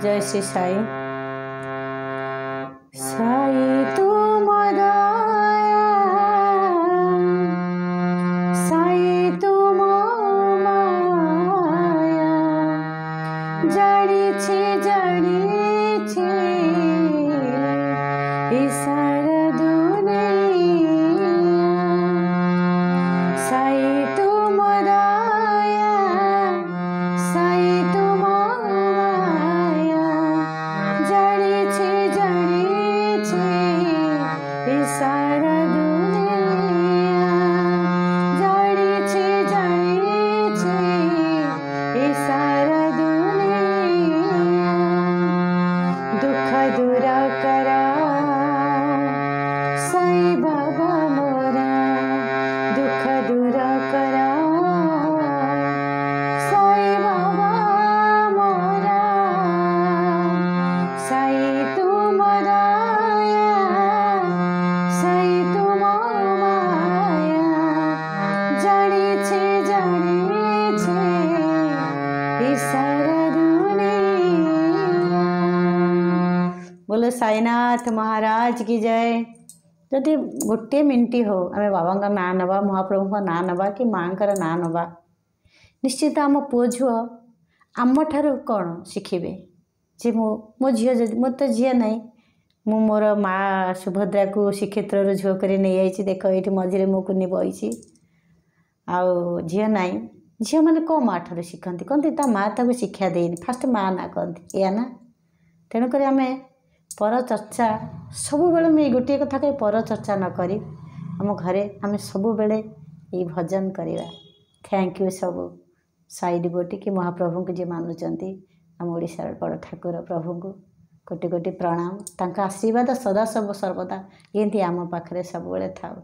जय श्री साई। साई तुम दया, साई तुम माया, जड़ीछे जड़ीछे ईश्वर दुनिया। साई तुम दया, साई तुम माया, जड़ीछे जड़ीछे ईश्वर दुनिया, जड़ीछे जड़ीछे ईश्वर दुनिया। दुख दूर करा साई बाबा मोरा, दुख दूर करा साई बाबा मोरा। साई तुम दया, साई तुम माया, जड़ीछे जड़ीछे ईश्वर दुनिया। बोलो साईनाथ महाराज की जय। जदि गोटे मिनिट हो आम बाबा ना नवा, महाप्रभु का ना नवा कि माँ ना नवा, निश्चित आम पुओ झुआ आम ठार कौन शिखिबे जे मो झील जदि मोर तो झील ना मु मोर माँ सुभद्रा को श्रीक्षेत्र झुओ कर नहीं आई। देख ये मझे मो कुनी बही आउ झील ना, झील मैंने कौ माँ ठार शिखती कहते ता माँ ताको शिक्षा देनी फास्ट माँ ना कहती या ना। तेणुक आम पर चर्चा सब बेले मुझे गोटे कथा कही पर चर्चा न करी आम घरे आम सब बेले ये भजन करवा। थैंक यू सब साई डिवोटी कि महाप्रभु को जी मानुंट आम ओडिशार बड़ ठाकुर प्रभु को कोटि कोटि प्रणाम। तांका आशीर्वाद सदा सब सर्वदा एमती आम पाखे सब बेले थाउ।